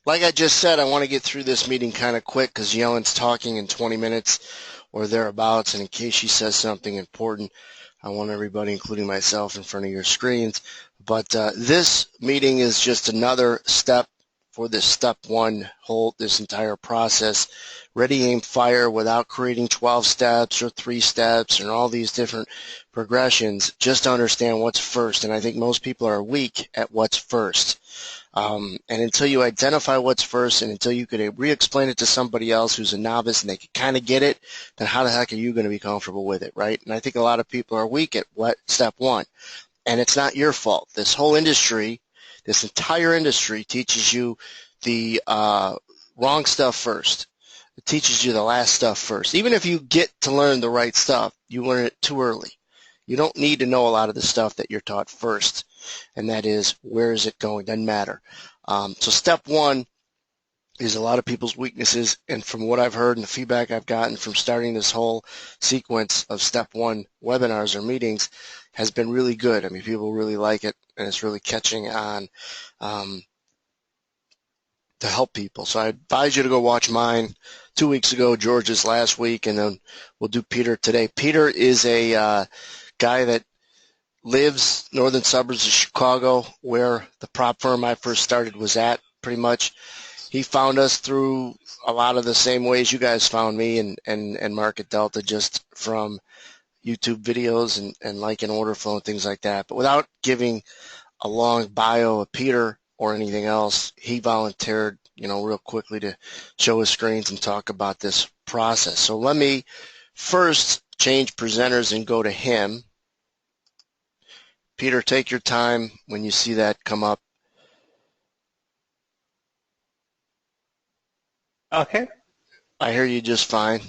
Like I just said, I want to get through this meeting kind of quick because Yellen's talking in 20 minutes or thereabouts, and in case she says something important, I want everybody, including myself, in front of your screens. But this meeting is just another step for this step one whole, this entire process. Ready, aim, fire without creating 12 steps or 3 steps and all these different progressions, just to understand what's first. And I think most people are weak at what's first. And until you identify what's first and until you could re-explain it to somebody else who's a novice and they can kind of get it, then how the heck are you going to be comfortable with it, right? And I think a lot of people are weak at what step one. And it's not your fault. This whole industry, this entire industry teaches you the wrong stuff first. It teaches you the last stuff first. Even if you get to learn the right stuff, you learn it too early. You don't need to know a lot of the stuff that you're taught first, and that is, where is it going? Doesn't matter. So step one is a lot of people's weaknesses, and from what I've heard and the feedback I've gotten from starting this whole sequence of step one webinars or meetings has been really good. I mean, people really like it, and it's really catching on to help people. So I advise you to go watch mine 2 weeks ago, George's last week, and then we'll do Peter today. Peter is a guy that lives northern suburbs of Chicago, where the prop firm I first started was at, pretty much. He found us through a lot of the same ways you guys found me and Market Delta, just from YouTube videos and liking order flow and things like that. But without giving a long bio of Peter or anything else, he volunteered, real quickly to show his screens and talk about this process. So let me first change presenters and go to him. Peter, take your time when you see that come up. Okay. I hear you just fine.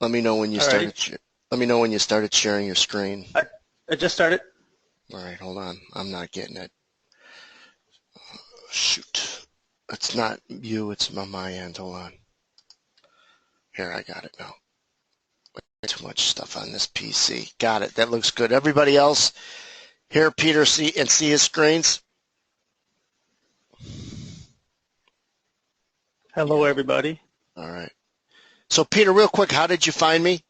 Let me know when you started. Let me know when you started sharing your screen. I just started. All right, hold on. I'm not getting it. Shoot. It's not you. It's on my end. Hold on. Here, I got it now. Too much stuff on this PC. Got it. That looks good. Everybody else, hear Peter see his screens? Hello, everybody. All right. So, Peter, real quick, how did you find me?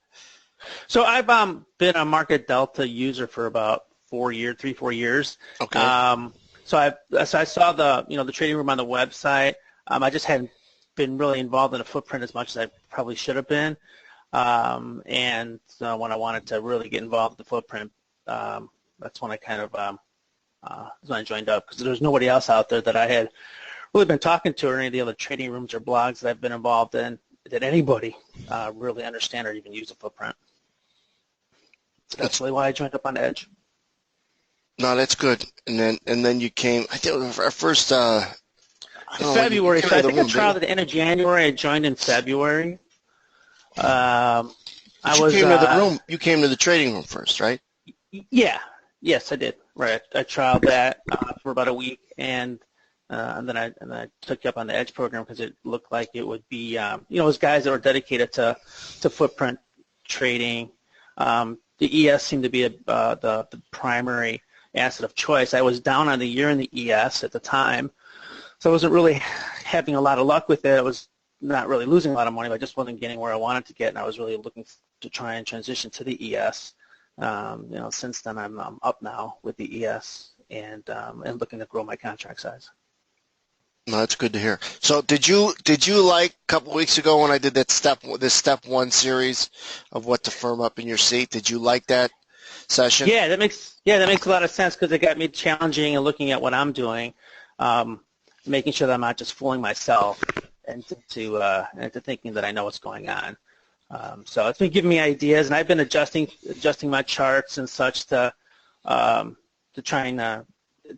So I've been a Market Delta user for about 4 years, 3-4 years. Okay. So I saw the trading room on the website. I just hadn't been really involved in the footprint as much as I probably should have been. And when I wanted to really get involved in the footprint, that's when I kind of that's when I joined up, because there was nobody else out there that I had really been talking to, or any of the other trading rooms or blogs that I've been involved in, that anybody really understand or even use a footprint. So that's really why I joined up on Edge. No, that's good. And then you came. I think our first. February. So I think I trialed at the end of January. I joined in February. You came to the room. You came to the trading room first, right? Yeah. Yes, I did. Right. I trialed that for about a week, and then I took you up on the Edge program because it looked like it would be, it was guys that were dedicated to footprint trading. The ES seemed to be the primary asset of choice. I was down on the year in the ES at the time, so I wasn't really having a lot of luck with it. I was not really losing a lot of money, but I just wasn't getting where I wanted to get, and I was really looking to try and transition to the ES. Since then I'm up now with the ES and looking to grow my contract size. No, that's good to hear. So did you like a couple weeks ago when I did this step one series of what to firm up in your seat? Did you like that session? Yeah, that makes a lot of sense, because it got me challenging and looking at what I'm doing, making sure that I'm not just fooling myself into thinking that I know what's going on. So it's been giving me ideas, and I've been adjusting my charts and such to try and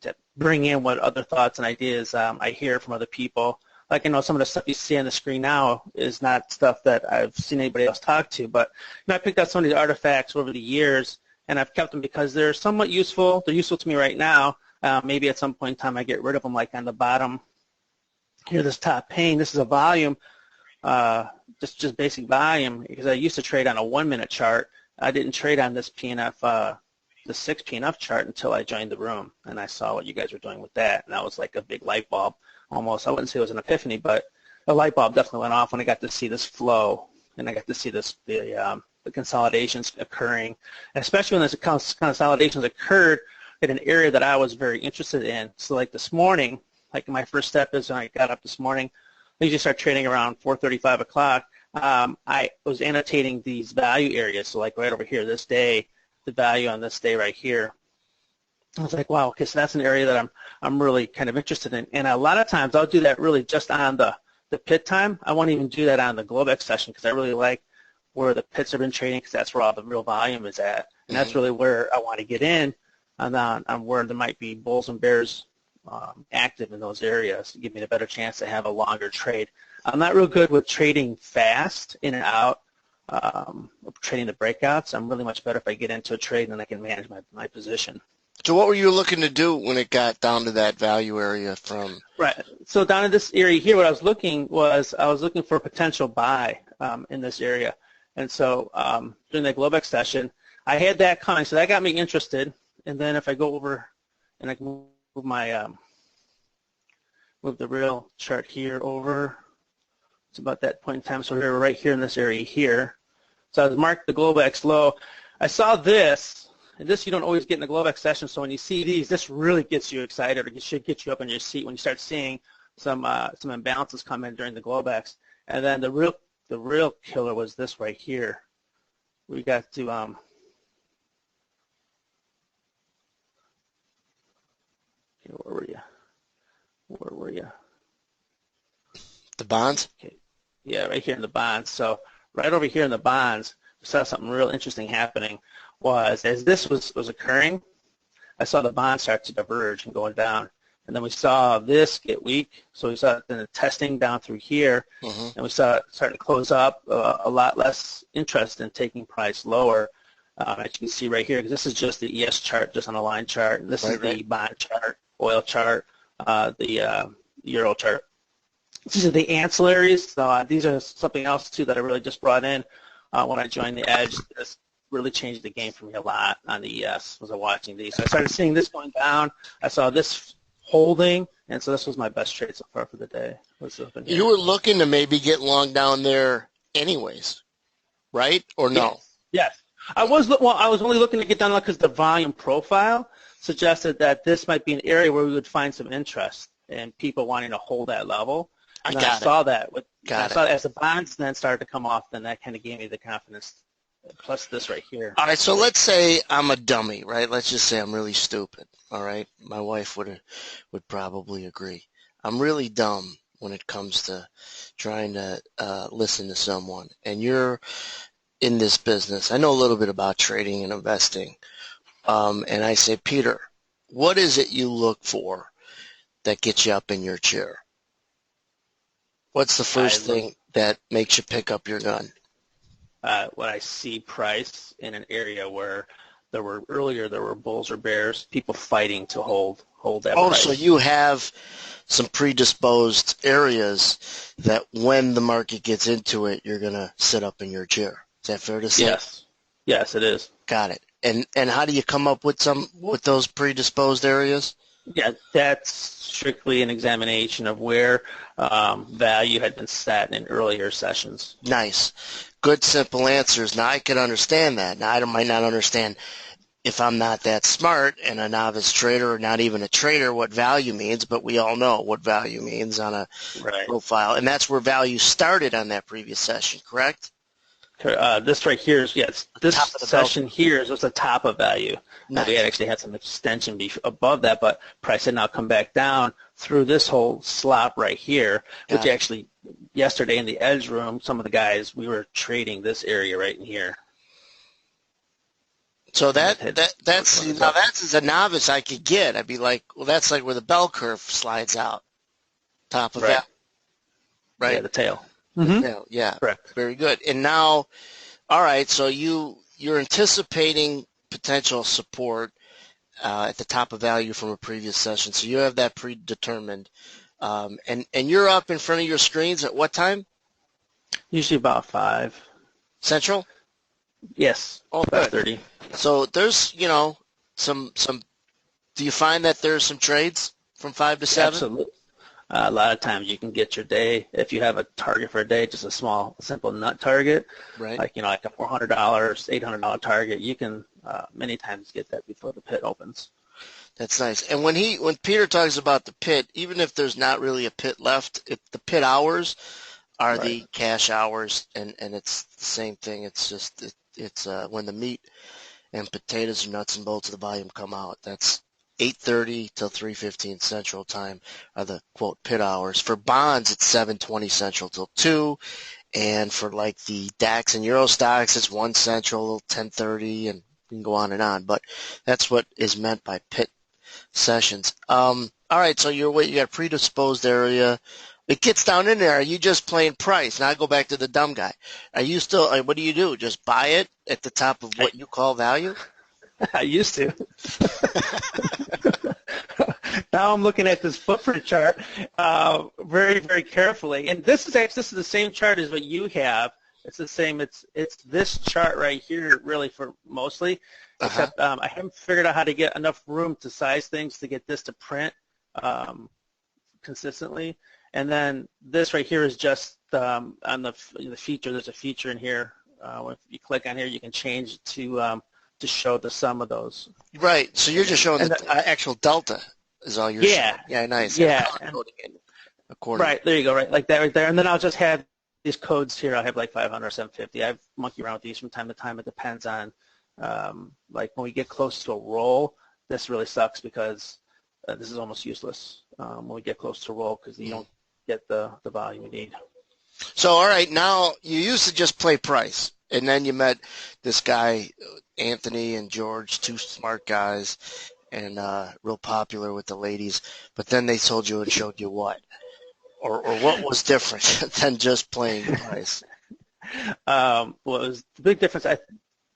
to bring in what other thoughts and ideas I hear from other people. Like, I know some of the stuff you see on the screen now is not stuff that I've seen anybody else talk to, but I picked up some of these artifacts over the years, and I've kept them because they're somewhat useful. They're useful to me right now. Maybe at some point in time I get rid of them, like on the bottom here, this top pane. This is a volume, just basic volume, because I used to trade on a 1-minute chart. I didn't trade on this PNF the 6 PNF chart until I joined the room, and I saw what you guys were doing with that, and that was like a big light bulb almost. I wouldn't say it was an epiphany, but a light bulb definitely went off when I got to see this flow, and I got to see the consolidations occurring, especially when those consolidations occurred in an area that I was very interested in. So like this morning, like my first step is when I got up this morning, I usually start trading around 4:30, 5 o'clock. I was annotating these value areas. So like right over here, this day, the value on this day right here. I was like, wow, okay, so that's an area that I'm really kind of interested in. And a lot of times I'll do that really just on the pit time. I won't even do that on the Globex session because I really like where the pits have been trading because that's where all the real volume is at. And that's really where I want to get in on where there might be bulls and bears active in those areas to give me a better chance to have a longer trade. I'm not real good with trading fast in and out, trading the breakouts. I'm really much better if I get into a trade and then I can manage my position. So what were you looking to do when it got down to that value area from? Right. So down in this area here, what I was looking for a potential buy in this area. And so during the Globex session, I had that coming, so that got me interested. And then if I go over and I can move my move the real chart here over, it's about that point in time. So we're right here in this area here. So I was marked the Globex low. I saw this, and this you don't always get in a Globex session. So when you see these, this really gets you excited, or it should get you up in your seat when you start seeing some imbalances come in during the Globex. And then the real killer was this right here. We got to where were you? The bonds? Okay. Yeah, right here in the bonds. So right over here in the bonds, we saw something real interesting happening. Was as this was occurring, I saw the bonds start to diverge and going down. And then we saw this get weak. So we saw the testing down through here, and we saw it starting to close up, a lot less interest in taking price lower. As you can see right here, because this is just the ES chart, just on a line chart. And this is the bond chart, oil chart, the Euro chart. These are the ancillaries. So these are something else, too, that I really just brought in when I joined the Edge. This really changed the game for me a lot on the ES was I watching these. So I started seeing this going down. I saw this holding, and so this was my best trade so far for the day. You were looking to maybe get long down there anyways, right? Or no? Yes. I was only looking to get down because the volume profile suggested that this might be an area where we would find some interest and people wanting to hold that level. And I saw that. As the bonds then started to come off, then that kind of gave me the confidence. Plus this right here. All right, so let's say I'm a dummy, right? Let's just say I'm really stupid, all right? My wife would probably agree. I'm really dumb when it comes to trying to listen to someone. And you're in this business. I know a little bit about trading and investing. And I say, Peter, what is it you look for that gets you up in your chair? What's the first thing that makes you pick up your gun? When I see price in an area where there were bulls or bears, people fighting to hold that price. Oh, so you have some predisposed areas that when the market gets into it, you're going to sit up in your chair. Is that fair to say? Yes, it is. Got it. And how do you come up with those predisposed areas? Yeah, that's strictly an examination of where value had been set in earlier sessions. Nice. Good, simple answers. Now, I can understand that. Now, I might not understand if I'm not that smart and a novice trader or not even a trader what value means, but we all know what value means on a profile. And that's where value started on that previous session, correct? This right here is, this session here was the top of value. Nice. We actually had some extension above that, but price had now come back down through this whole slop right here, which actually yesterday in the Edge room, some of the guys, we were trading this area right in here. So that's as a novice I could get. I'd be like, well, that's like where the bell curve slides out, top of that, right? Yeah, the tail. Yeah, correct. Very good. And now, all right, so you're anticipating potential support at the top of value from a previous session. So you have that predetermined. And you're up in front of your screens at what time? Usually about 5. Central? Yes. Oh, 5:30. So there's, some. Do you find that there's some trades from 5 to 7? Absolutely. A lot of times you can get your day, if you have a target for a day, just a small, simple nut target, Right. like, like a $400, $800 target, you can many times get that before the pit opens. That's nice. And when Peter talks about the pit, even if there's not really a pit left, the pit hours are the cash hours, and it's the same thing. It's just it's when the meat and potatoes and nuts and bolts of the volume come out. That's 8:30 till 3:15 Central Time are the quote pit hours. For bonds, it's 7:20 Central till 2, and for like the DAX and Euro stocks, it's 1 Central, 10:30, and we can go on and on. But that's what is meant by pit sessions. All right, so you got a predisposed area. It gets down in there. Are you just playing price? Now I go back to the dumb guy. Are you still? What do? Just buy it at the top of what you call value? I used to. Now I'm looking at this footprint chart very, very carefully, and this is the same chart as what you have. It's the same. It's this chart right here, really, for mostly. Except I haven't figured out how to get enough room to size things to get this to print consistently. And then this right here is just on the feature. There's a feature in here. If you click on here, you can change it to show the sum of those. Right. So you're just showing the actual delta is all you're showing. Yeah, nice. Yeah. Accordingly. Right, there you go, right, like that right there. And then I'll just have these codes here. I'll have like 500 or 750. I've monkeyed around with these from time to time. It depends on, like when we get close to a roll, this really sucks because this is almost useless when we get close to a roll because you don't get the volume you need. So, all right, now you used to just play price, and then you met this guy, Anthony and George, two smart guys, and real popular with the ladies. But then they told you and showed you what? Or what was different than just playing price? Well, it was the big difference,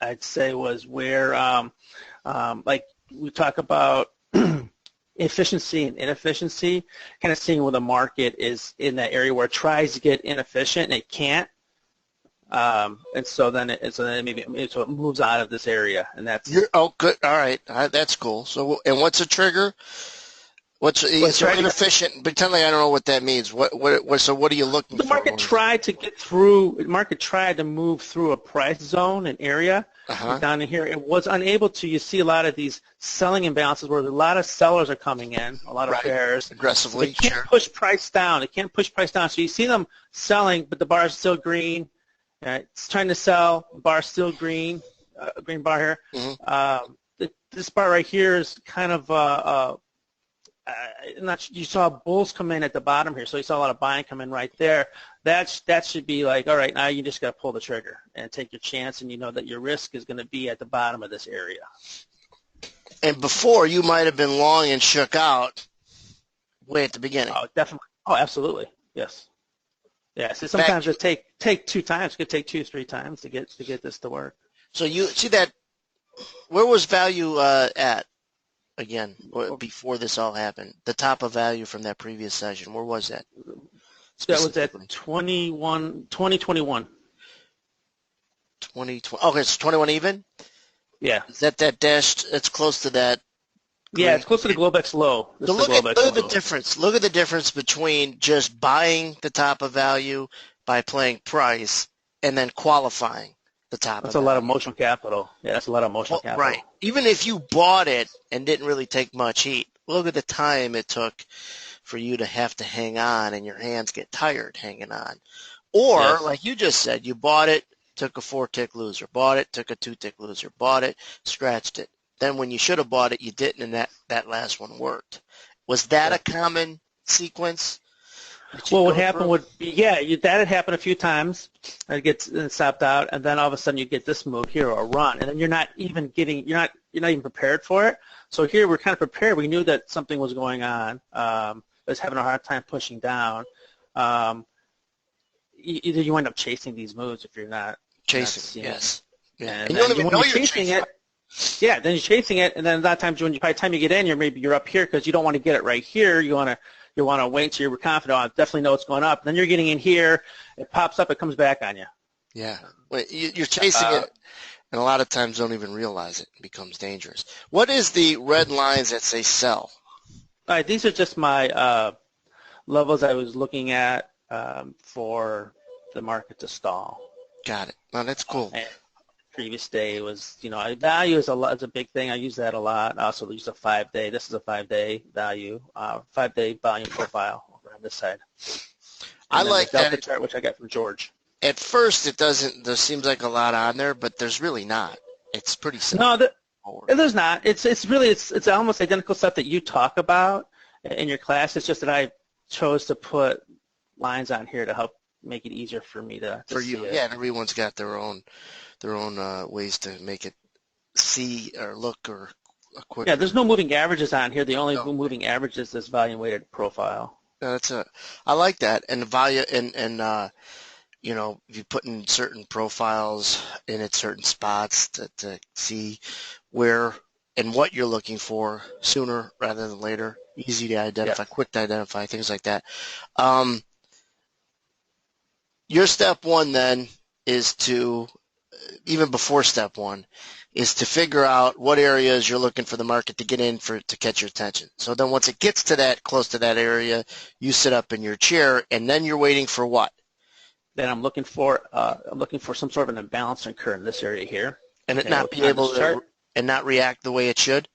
I'd say, was where, like we talk about efficiency and inefficiency, kind of seeing where the market is in that area where it tries to get inefficient and it can't. And so then it moves out of this area, and that's good. All right, that's cool. So, and what's a trigger? What's inefficient? Pretend like I don't know what that means. What? So, what are you looking for? The market tried to get through. The market tried to move through a price zone, an area down in here. It was unable to. You see a lot of these selling imbalances where a lot of sellers are coming in, a lot of pairs aggressively. So they can't push price down. They can't push price down. So you see them selling, but the bar is still green. It's trying to sell. Bar still green. Green bar here. Mm-hmm. This bar right here is kind of you saw bulls come in at the bottom here, so you saw a lot of buying come in right there. That should be like, all right, now you just got to pull the trigger and take your chance, and you know that your risk is going to be at the bottom of this area. And before, you might have been long and shook out way at the beginning. Oh, definitely. Oh, absolutely. Yes. Yeah. So sometimes it take 2 times. It could take 2-3 times to get this to work. So you see that? Where was value at? Again, before this all happened, the top of value from that previous session, where was that? That was at 2021. 2020. Okay, it's 21 even? Yeah. Is that dashed? It's close to that. Yeah, it's close to the Globex low. So look at the difference. Look at the difference between just buying the top of value by playing price and then qualifying the top. That's a lot of emotional capital. Yeah, that's a lot of emotional capital. Right. Even if you bought it and didn't really take much heat, look at the time it took for you to have to hang on and your hands get tired hanging on. Or, like you just said, you bought it, took a 4-tick loser, bought it, took a 2-tick loser, bought it, scratched it. Then when you should have bought it, you didn't, and that last one worked. Was that a common sequence? Well, what happened would be, that had happened a few times. It gets stopped out, and then all of a sudden you get this move here or a run, and then you're not even prepared for it. So here we're kind of prepared. We knew that something was going on. It was having a hard time pushing down. Either you wind up chasing these moves if you're not chasing. Yes. Yeah. And you don't even know you're chasing it. Yeah, then you're chasing it, and then a lot of times by the time you get in, you're up here because you don't want to get it right here. You want to wait until you're confident. I definitely know what's going up. Then you're getting in here. It pops up. It comes back on you. Yeah. You're chasing it and a lot of times don't even realize it. It becomes dangerous. What is the red lines that say sell? All right, these are just my levels I was looking at for the market to stall. Got it. Well, that's cool. And previous day was, value is is a big thing. I use that a lot. I also use a 5-day. This is a 5-day value, 5-day volume profile over on this side. I like the Delta that. chart, which I got from George. At first, there seems like a lot on there, but there's really not. It's pretty simple. No, there's not. It's really almost identical stuff that you talk about in your class. It's just that I chose to put lines on here to help make it easier for me to for see you. it. Yeah, and everyone's got their own ways to make it see or look or quick. Yeah, there's no moving averages on here. The only moving average is this volume weighted profile. Yeah, I like that. And the value and if you put in certain profiles in at certain spots to see where and what you're looking for sooner rather than later, easy to identify, quick to identify, things like that. Your step one then is to, even before step one, is to figure out what areas you're looking for the market to get in to catch your attention. So then once it gets to that, close to that area, you sit up in your chair, and then you're waiting for what? Then I'm looking for some sort of an imbalance occur in this area here. And it not be able to, and not react the way it should?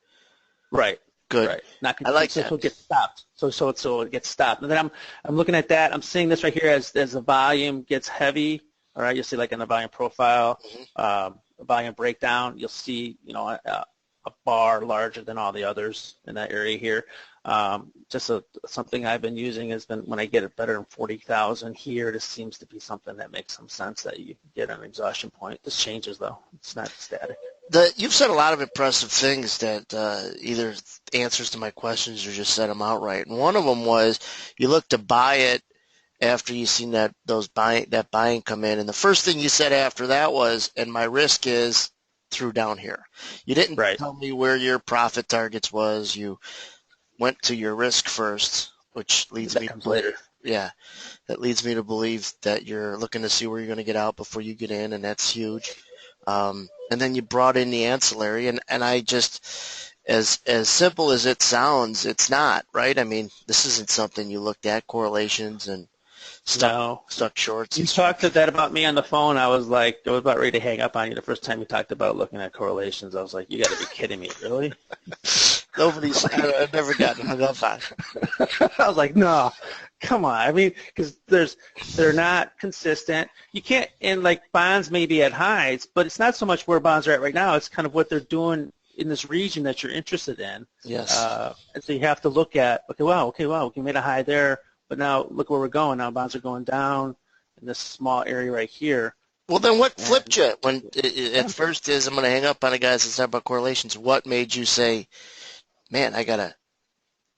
Right. Good. Right. Not I like that. that. So it gets stopped. So it gets stopped. And then I'm looking at that. I'm seeing this right here as the volume gets heavy. All right. You'll see like in the volume profile, volume breakdown. You'll see a bar larger than all the others in that area here. Something I've been using has been when I get it better than 40,000 here. This seems to be something that makes some sense that you get an exhaustion point. This changes though. It's not static. You've said a lot of impressive things that either answers to my questions or just said them outright. And one of them was you look to buy it after you've seen that buying come in. And the first thing you said after that was, and my risk is through down here. You didn't tell me where your profit targets was. You went to your risk first, which leads me to believe, that leads me to believe that you're looking to see where you're going to get out before you get in, and that's huge. And then you brought in the ancillary, and I just, as simple as it sounds, it's not, right? I mean, this isn't something you looked at, correlations and stuck shorts. You talked to that about me on the phone. I was about ready to hang up on you the first time you talked about looking at correlations. I was like, you got to be kidding me, really? I've never gotten hung up on. I was like, no, come on. I mean, because they're not consistent. You can't, and like bonds may be at highs, but it's not so much where bonds are at right now. It's kind of what they're doing in this region that you're interested in. Yes. And so you have to look at, okay, wow, we made a high there, but now look where we're going. Now bonds are going down in this small area right here. Well, then what flipped you when at first is I'm going to hang up on the guys that talk about correlations. What made you say, man,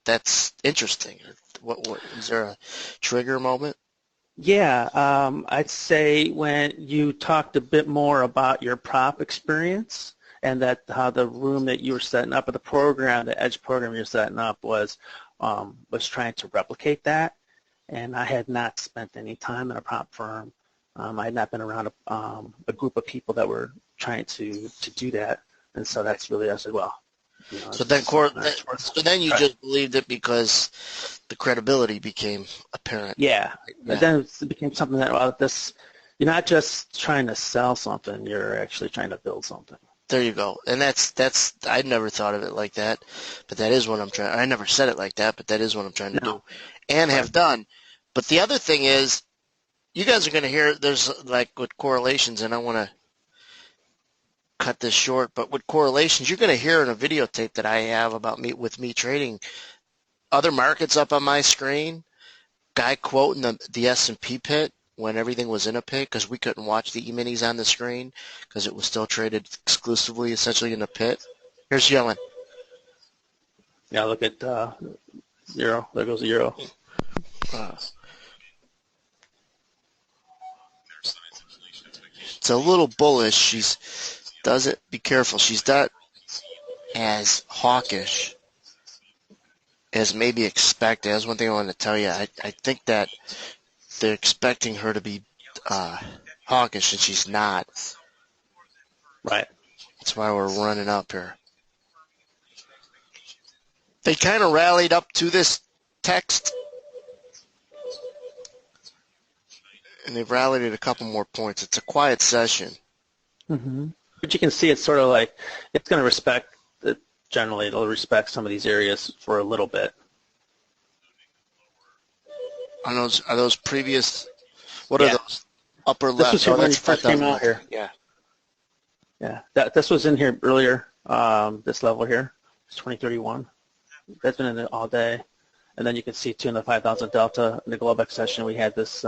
that's interesting? What is there a trigger moment? Yeah, I'd say when you talked a bit more about your prop experience and that how the room that you were setting up, or the program, the Edge program you're setting up was trying to replicate that. And I had not spent any time in a prop firm. I had not been around a group of people that were trying to do that. And so that's really, I said, well. So then you just believed it because the credibility became apparent. Yeah. And then it became something that, you're not just trying to sell something, you're actually trying to build something. There you go. And that's I'd never thought of it like that, but that is what I'm trying. I never said it like that, but that is what I'm trying to do and have done. But the other thing is, you guys are going to hear, there's like with correlations, and I want to cut this short, but with correlations, you're going to hear in a videotape that I have about me trading other markets up on my screen, guy quoting the S&P pit when everything was in a pit because we couldn't watch the E-minis on the screen because it was still traded exclusively essentially in a pit. Here's Yellen. Yeah, look at euro. There goes the euro. It's a little bullish. Be careful. She's not as hawkish as maybe expected. That's one thing I wanted to tell you. I think that they're expecting her to be hawkish, and she's not. Right. That's why we're running up here. They kind of rallied up to this text, and they've rallied it a couple more points. It's a quiet session. Mm-hmm. But you can see it's sort of like it's going to respect, generally it'll respect some of these areas for a little bit. Are those previous, what are those? Upper This left. was here when you first came out here. Yeah. Yeah, this was in here earlier, this level here. It's 2031. That's been in it all day. And then you can see, too, in the 5,000 delta, in the Globex session, we had this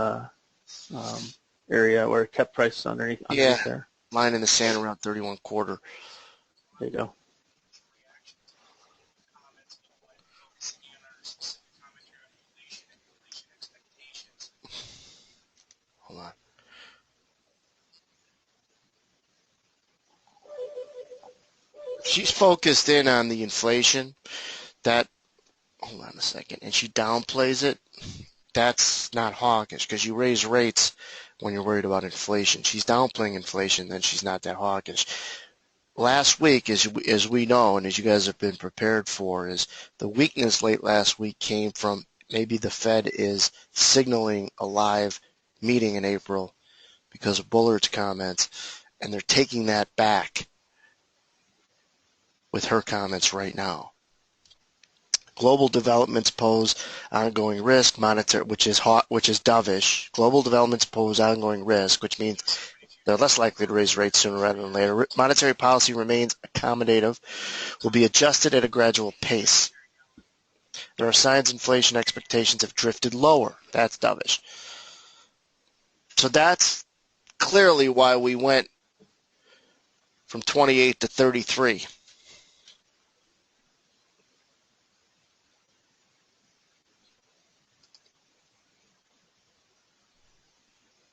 area where it kept prices underneath there. Line in the sand around 31.25. There you go. Hold on. She's focused in on the inflation. Hold on a second, and she downplays it. That's not hawkish, because you raise rates when you're worried about inflation. She's downplaying inflation, then she's not that hawkish. Last week, as we know, and as you guys have been prepared for, is the weakness late last week came from maybe the Fed is signaling a live meeting in April because of Bullard's comments, and they're taking that back with her comments right now. Global developments pose ongoing risk, which is dovish. Global developments pose ongoing risk, which means they're less likely to raise rates sooner rather than later. Monetary policy remains accommodative, will be adjusted at a gradual pace. There are signs inflation expectations have drifted lower. That's dovish. So that's clearly why we went from 28 to 33.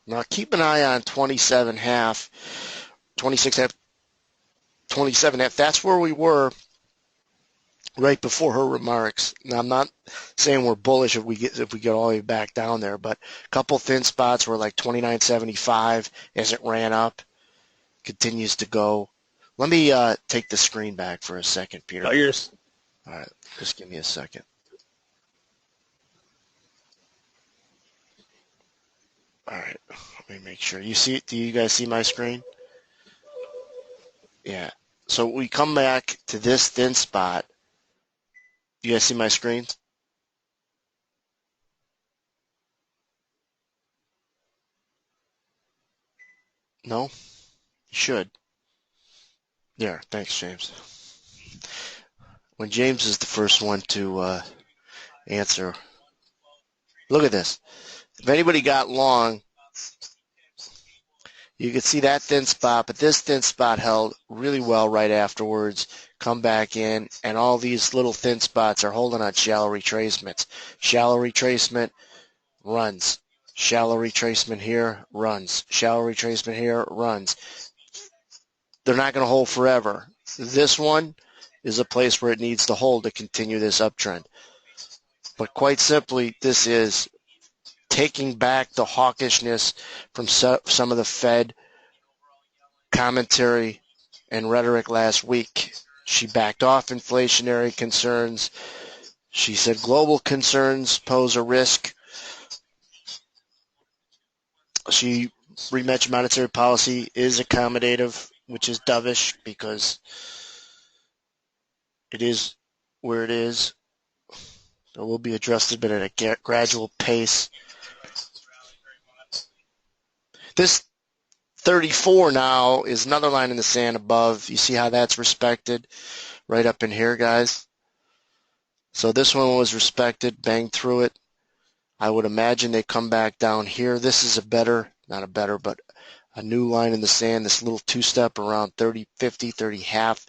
Now keep an eye on 27.5, 26.5, 27.5. That's where we were right before her remarks. Now I'm not saying we're bullish if we get all the way back down there, but a couple thin spots were like 29.75 as it ran up, continues to go. Let me take the screen back for a second, Peter. Oh, yours. All right, just give me a second. All right, let me make sure. Do you guys see my screen? Yeah. So we come back to this thin spot. You guys see my screen? No? You should. Yeah, thanks, James. When James is the first one to answer. Look at this. If anybody got long, you could see that thin spot, but this thin spot held really well right afterwards. Come back in, and all these little thin spots are holding on shallow retracements. Shallow retracement runs. Shallow retracement here runs. Shallow retracement here runs. They're not going to hold forever. This one is a place where it needs to hold to continue this uptrend. But quite simply, this is taking back the hawkishness from some of the Fed commentary and rhetoric last week. She backed off inflationary concerns. She said global concerns pose a risk. She rementioned monetary policy is accommodative, which is dovish because it is where it is. It will be adjusted, but at a gradual pace. This 34 now is another line in the sand above. You see how that's respected right up in here, guys? So this one was respected, banged through it. I would imagine they come back down here. This is but a new line in the sand, this little two-step around 30.50, 30 half.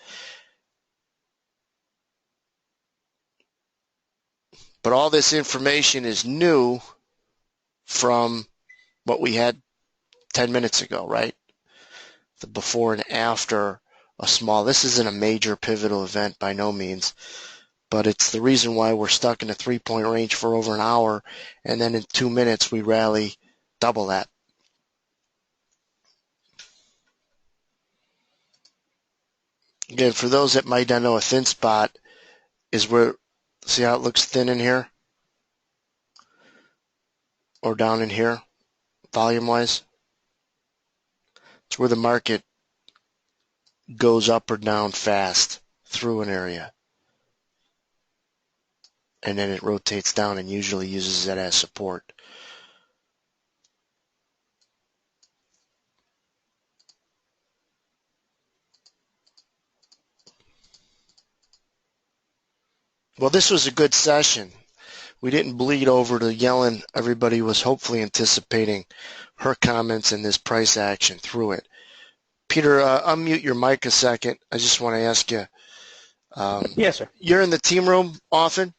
But all this information is new from what we had 10 minutes ago, right? The before and after this isn't a major pivotal event by no means, but it's the reason why we're stuck in a 3-point range for over an hour, and then in 2 minutes we rally double that. Again, for those that might not know, a thin spot is where, see how it looks thin in here? Or down in here, volume-wise? It's where the market goes up or down fast through an area. And then it rotates down and usually uses that as support. Well, this was a good session. We didn't bleed over to Yellen. Everybody was hopefully anticipating her comments and this price action through it. Peter, unmute your mic a second. I just want to ask you. Yes, sir. You're in the team room often?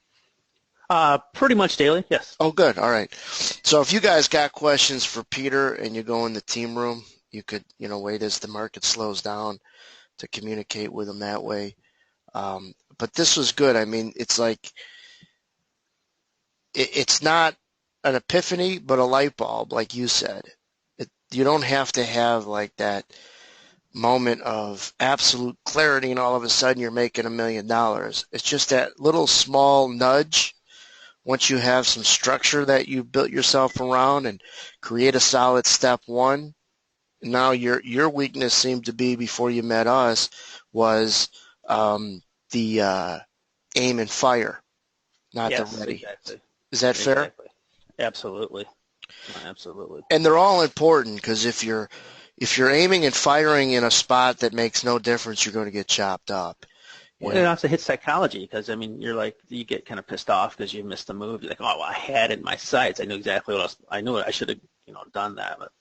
Pretty much daily, yes. Oh, good. All right. So if you guys got questions for Peter and you go in the team room, you could, wait as the market slows down to communicate with him that way. But this was good. I mean, it's like, it's not an epiphany, but a light bulb, like you said. You don't have to have like that moment of absolute clarity and all of a sudden you're making $1 million. It's just that little small nudge. Once you have some structure that you built yourself around and create a solid step one, now your weakness seemed to be, before you met us, was the aim and fire, not the ready. Exactly. Is that fair? Exactly. Absolutely. Absolutely. And they're all important, because if you're aiming and firing in a spot that makes no difference, you're going to get chopped up. Well, it also hits psychology, because, I mean, you get kind of pissed off because you missed the move. You're like, oh, well, I had it in my sights. I knew exactly what I knew. I should have, done that. But,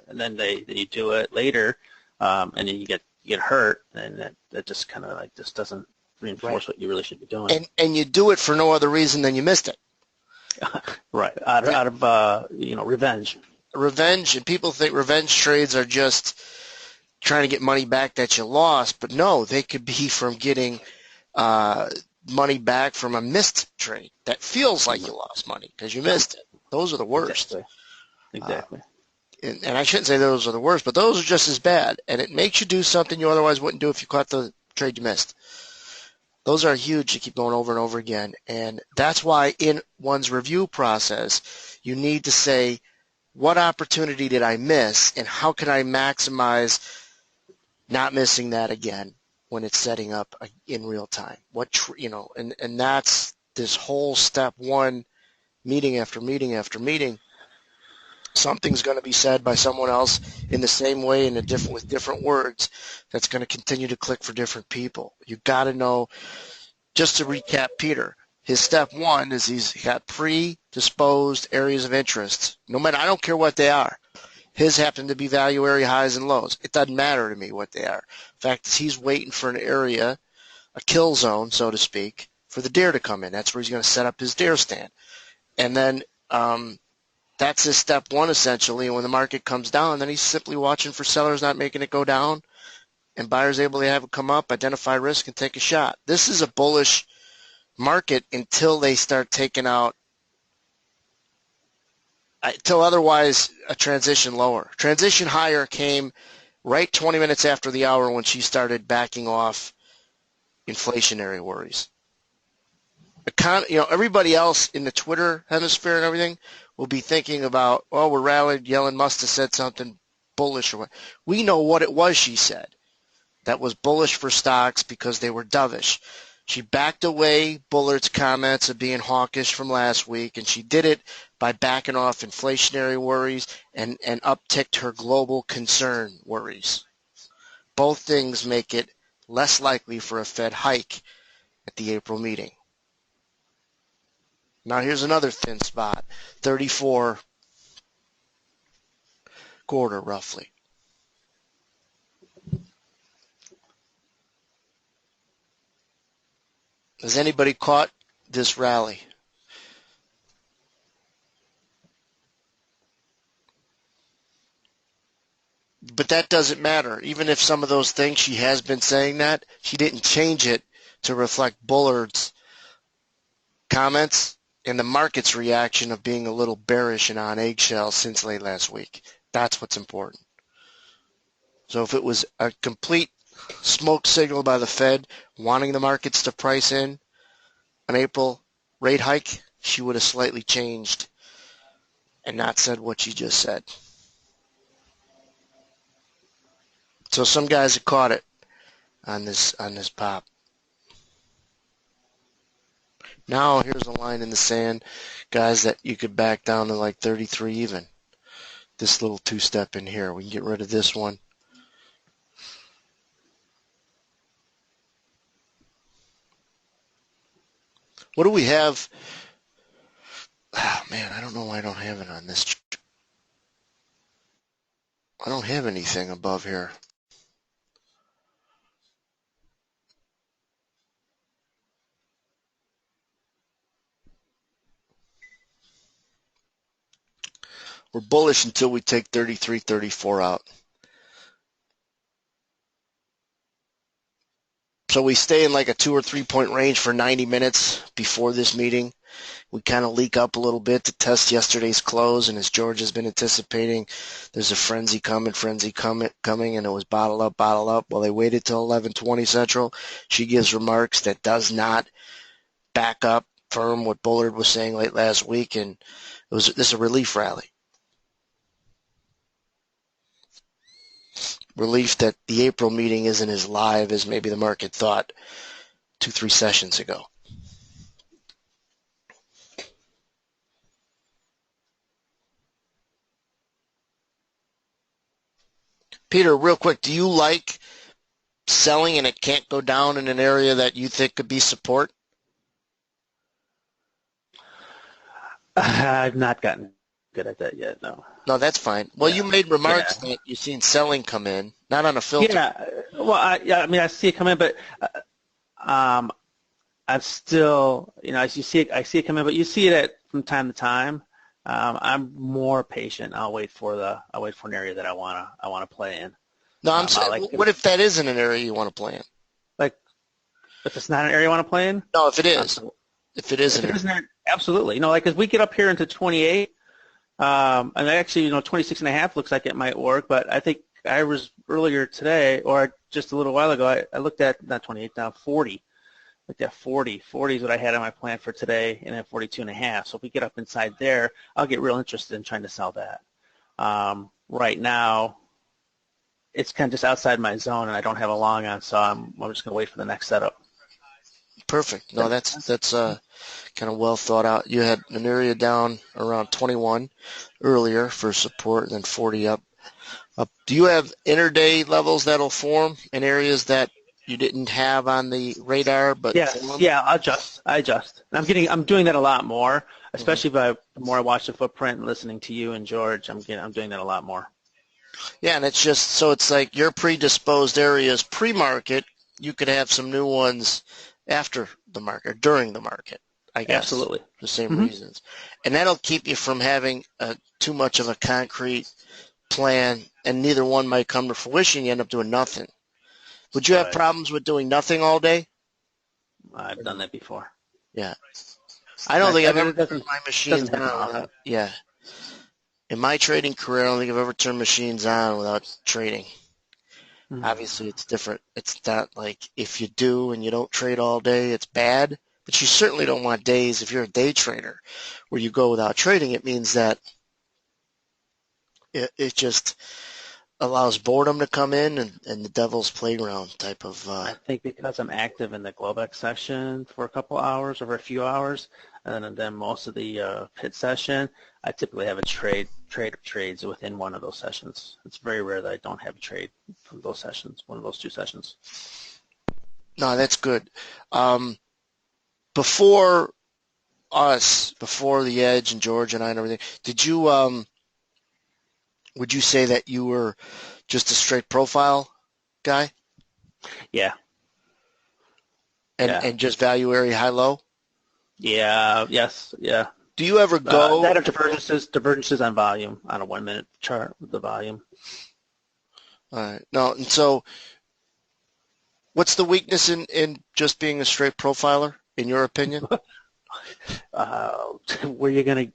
and then you do it later, and then you get hurt, and that just kind of just doesn't reinforce what you really should be doing. And you do it for no other reason than you missed it. Right, out of revenge. Revenge, and people think revenge trades are just trying to get money back that you lost, but no, they could be from getting money back from a missed trade that feels like you lost money because you missed it. Those are the worst. Exactly. And I shouldn't say those are the worst, but those are just as bad, and it makes you do something you otherwise wouldn't do if you caught the trade you missed. Those are huge to keep going over and over again, and that's why in one's review process, you need to say, what opportunity did I miss, and how can I maximize not missing that again when it's setting up in real time? And that's this whole step one, meeting after meeting after meeting. Something's going to be said by someone else in the same way with different words that's going to continue to click for different people. You've got to know, just to recap Peter, his step one is he's got predisposed areas of interest. No matter, I don't care what they are. His happen to be value area highs and lows. It doesn't matter to me what they are. The fact is he's waiting for an area, a kill zone, so to speak, for the deer to come in. That's where he's going to set up his deer stand. And then that's his step one, essentially. And when the market comes down, then he's simply watching for sellers not making it go down and buyers able to have it come up, identify risk, and take a shot. This is a bullish market until they start taking out, until otherwise a transition lower. Transition higher came right 20 minutes after the hour when she started backing off inflationary worries. Everybody else in the Twitter hemisphere and everything will be thinking about, oh, we're rallied, Yellen must have said something bullish or what. We know what it was she said that was bullish for stocks because they were dovish. She backed away Bullard's comments of being hawkish from last week, and she did it by backing off inflationary worries and upticked her global concern worries. Both things make it less likely for a Fed hike at the April meeting. Now here's another thin spot, 34 quarter roughly. Has anybody caught this rally? But that doesn't matter. Even if some of those things she has been saying that, she didn't change it to reflect Bullard's comments and the market's reaction of being a little bearish and on eggshells since late last week. That's what's important. So if it was a complete smoke signal by the Fed wanting the markets to price in an April rate hike, she would have slightly changed and not said what she just said. So some guys have caught it on this pop. Now here's a line in the sand, guys, that you could back down to like 33 even. This little two-step in here. We can get rid of this one. What do we have? Oh, man, I don't know why I don't have it on this. I don't have anything above here. We're bullish until we take 33, 34 out. So we stay in like a 2 or 3 point range for 90 minutes before this meeting. We kind of leak up a little bit to test yesterday's close, and as George has been anticipating, there's a frenzy coming, and it was bottle up. Well, they waited till 11:20 Central. She gives remarks that does not back up firm what Bullard was saying late last week, and this is a relief rally. Relief that the April meeting isn't as live as maybe the market thought 2-3 sessions ago. Peter, real quick, do you like selling and it can't go down in an area that you think could be support? I've not gotten good at that yet, no. No, that's fine. Well, you made remarks that you've seen selling come in, not on a filter. Yeah, well, I see it come in, but I'm still, I see it come in, but you see it from time to time. I'm more patient. I'll wait for an area that I wanna play in. No, I'm saying, what if that isn't an area you want to play in? Like, if it's not an area I want to play in? No, if it is. If it isn't. Absolutely. As we get up here into 28, and actually, 26 and a half looks like it might work, but I think I was earlier today, or just a little while ago, I looked at, not 28 now, 40. Looked at 40. 40 is what I had on my plan for today, and then 42 and a half. So if we get up inside there, I'll get real interested in trying to sell that. Right now, it's kind of just outside my zone, and I don't have a long on, so I'm just going to wait for the next setup. Perfect. No, that's kind of well thought out. You had an area down around 21 earlier for support, and then 40 up. Do you have interday levels that'll form in areas that you didn't have on the radar? But I adjust. I'm doing that a lot more, especially the more I watch the footprint and listening to you and George. I'm doing that a lot more. Yeah, and it's just so it's like your predisposed areas pre-market. You could have some new ones after the market, during the market, I guess. Absolutely. For the same reasons. And that'll keep you from having too much of a concrete plan, and neither one might come to fruition. You end up doing nothing. Would you have problems with doing nothing all day? I've done that before. Yeah. I don't think I've ever turned my machines on. Yeah. In my trading career, I don't think I've ever turned machines on without trading. Mm-hmm. Obviously, it's different. It's not like if you do and you don't trade all day, it's bad. But you certainly don't want days, if you're a day trader, where you go without trading. It means that it just allows boredom to come in and the devil's playground type of... I think because I'm active in the Globex session for a couple hours, over a few hours, and then most of the pit session, I typically have a trade of trades within one of those sessions. It's very rare that I don't have a trade from those sessions, one of those two sessions. No, that's good. Before the Edge and George and I and everything, did you... would you say that you were just a straight profile guy? Yeah. And just value area high-low? Yeah, yes, yeah. Do you ever go... that or divergences on volume on a 1-minute chart with the volume. All right. No, and so what's the weakness in just being a straight profiler, in your opinion? Where you're going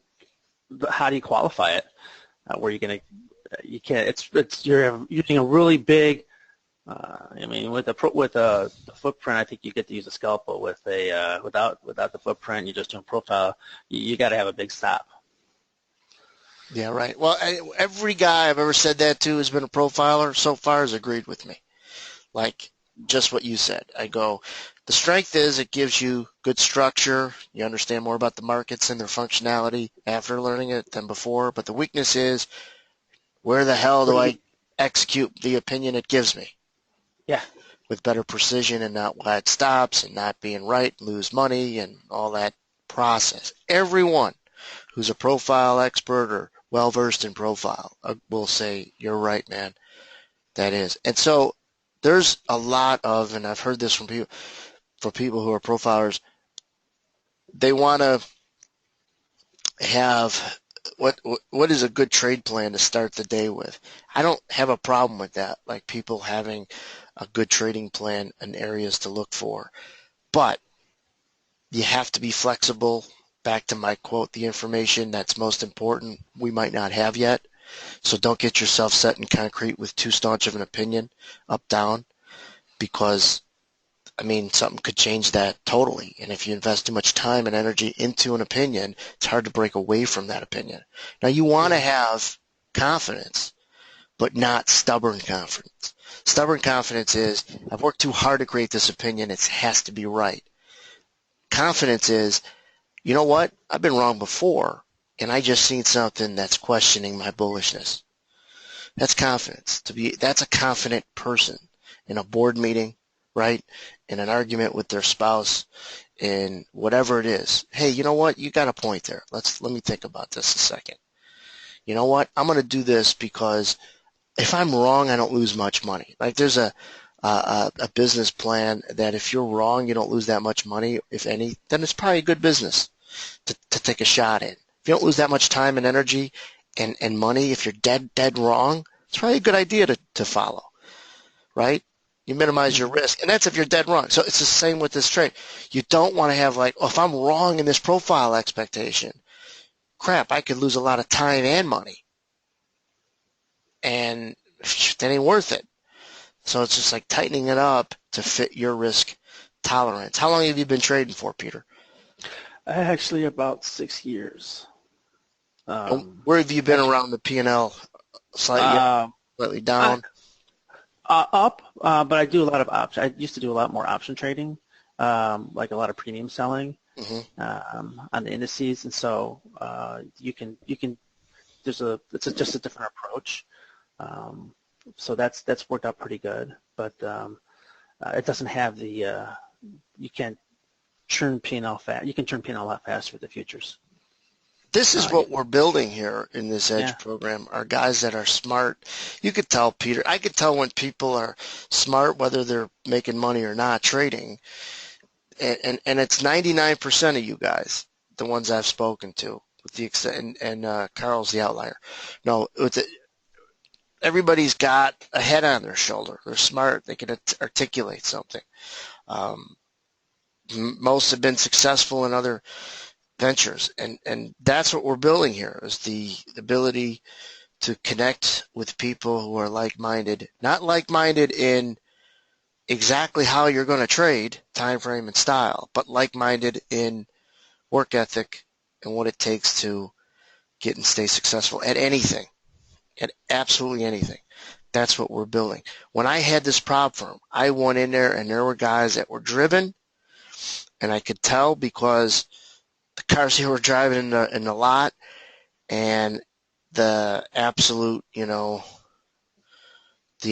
to... How do you qualify it? Where you're going to... You can't. You're using a really big I mean, with the footprint, I think you get to use a scalpel. With a without the footprint, you're just doing profile. You got to have a big stop. Yeah, right. Well, every guy I've ever said that to has been a profiler so far has agreed with me. Like just what you said. I go, the strength is it gives you good structure. You understand more about the markets and their functionality after learning it than before. But the weakness is, where the hell do I execute the opinion it gives me? Yeah. With better precision and not wide stops and not being right, lose money and all that process. Everyone who's a profile expert or well-versed in profile will say, you're right, man. That is. And so there's a lot of, and I've heard this from people who are profilers, they want to have what is a good trade plan to start the day with. I don't have a problem with that, like people having a good trading plan and areas to look for. But you have to be flexible. Back to my quote, the information that's most important we might not have yet. So don't get yourself set in concrete with too staunch of an opinion, up, down, because, I mean, something could change that totally. And if you invest too much time and energy into an opinion, it's hard to break away from that opinion. Now, you want to have confidence, but not stubborn confidence. Stubborn confidence is, I've worked too hard to create this opinion. It has to be right. Confidence is, you know what? I've been wrong before, and I just seen something that's questioning my bullishness. That's confidence. That's a confident person in a board meeting, right? In an argument with their spouse, in whatever it is. Hey, you know what? You got a point there. Let me think about this a second. You know what? I'm going to do this because if I'm wrong, I don't lose much money. Like there's a business plan that if you're wrong, you don't lose that much money, if any, then it's probably a good business to take a shot in. If you don't lose that much time and energy and money, if you're dead wrong, it's probably a good idea to follow, right? You minimize your risk, and that's if you're dead wrong. So it's the same with this trade. You don't want to have like, oh, if I'm wrong in this profile expectation, crap, I could lose a lot of time and money, and that ain't worth it. So it's just like tightening it up to fit your risk tolerance. How long have you been trading for, Peter? Actually, about 6 years. Where have you been around the P&L? Slightly down? Up, but I do a lot of option. I used to do a lot more option trading, like a lot of premium selling on the indices, and so you can. It's just a different approach. So that's worked out pretty good, but it doesn't have the you can't turn P&L fast. You can turn P&L a lot faster with the futures. This is what we're building here in this Edge program, are guys that are smart. You could tell, Peter, I could tell when people are smart, whether they're making money or not trading. And it's 99% of you guys, the ones I've spoken to, with the extent, and Carl's the outlier. No, everybody's got a head on their shoulder. They're smart. They can articulate something. Most have been successful in other ventures, and that's what we're building here, is the ability to connect with people who are like-minded, not like-minded in exactly how you're going to trade, time frame and style, but like-minded in work ethic and what it takes to get and stay successful at anything, at absolutely anything. That's what we're building. When I had this prop firm, I went in there and there were guys that were driven, and I could tell because the cars they were driving in the lot, and the absolute, the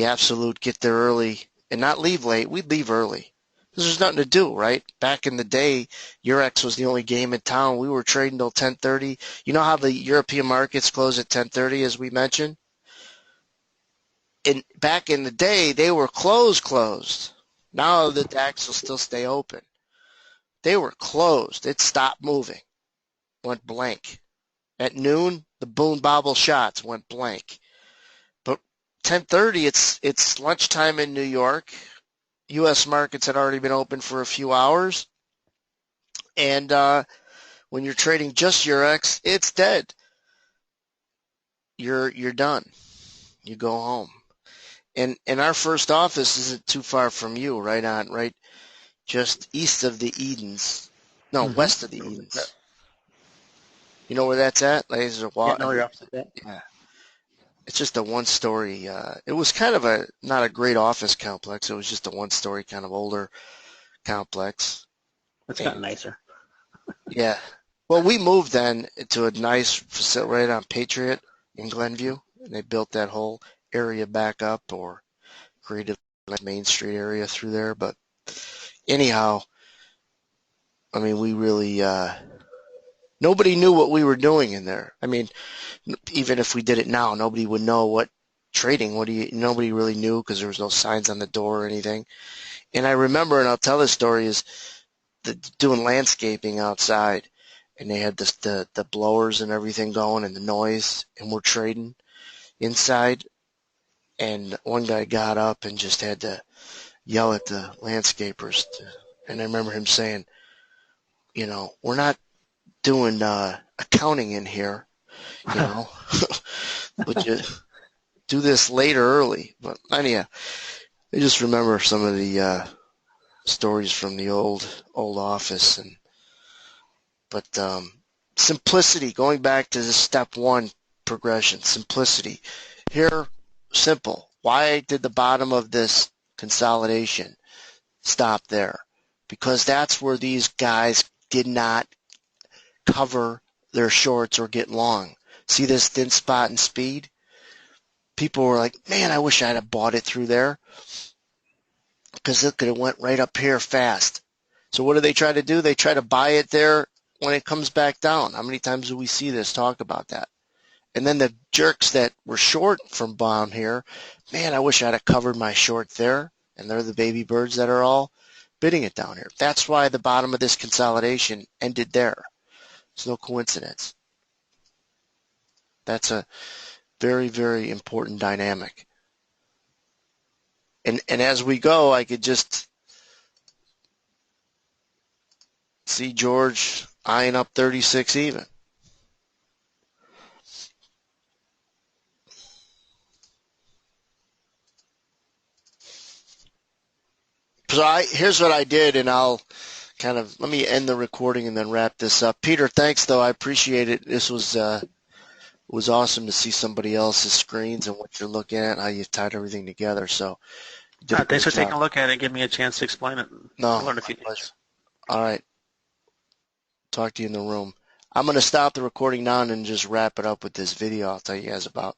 absolute get there early and not leave late. We'd leave early because there's nothing to do, right? Back in the day, Eurex was the only game in town. We were trading till 10:30. You know how the European markets close at 10:30, as we mentioned? And back in the day, they were closed. Now the DAX will still stay open. They were closed. It stopped moving, went blank. At noon, the Boone Bobble shots went blank. But 10:30, it's lunchtime in New York. U.S. markets had already been open for a few hours. And when you're trading just Eurex, it's dead. You're done. You go home. And our first office isn't too far from you, right just east of the Edens. No, west of the Edens. You know where that's at? Laser Yeah, Walk. no, you're opposite that. Yeah. It's just a one-story. It was kind of not a great office complex. It was just a one-story kind of older complex. It's gotten nicer. Yeah. Well, we moved then to a nice facility right on Patriot in Glenview, and they built that whole area back up or created a Main Street area through there. But anyhow, I mean, we really nobody knew what we were doing in there. I mean, even if we did it now, nobody would know what trading. Nobody really knew because there was no signs on the door or anything. And I remember, and I'll tell this story, is doing landscaping outside, and they had the blowers and everything going and the noise, and we're trading inside. And one guy got up and just had to yell at the landscapers. And I remember him saying, we're not doing accounting in here, would you do this late or early? But anyhow, I just remember some of the stories from the old office, but simplicity. Going back to the step one progression, simplicity. Here, simple. Why did the bottom of this consolidation stop there? Because that's where these guys did not cover their shorts or get long. See this thin spot in speed? People were like, man, I wish I'd have bought it through there because it could have went right up here fast. So what do they try to do? They try to buy it there when it comes back down. How many times do we see this talk about that? And then the jerks that were short from down here, man, I wish I'd have covered my short there. And they're the baby birds that are all bidding it down here. That's why the bottom of this consolidation ended there. It's no coincidence. That's a very, very important dynamic. And as we go, I could just see George eyeing up 36 even. So here's what I did, and I'll let me end the recording and then wrap this up. Peter, thanks though. I appreciate it. This was awesome to see somebody else's screens and what you're looking at, how you've tied everything together. So thanks for taking a look at it and giving me a chance to explain it. No, I learned a few things. All right. Talk to you in the room. I'm going to stop the recording now and just wrap it up with this video I'll tell you guys about.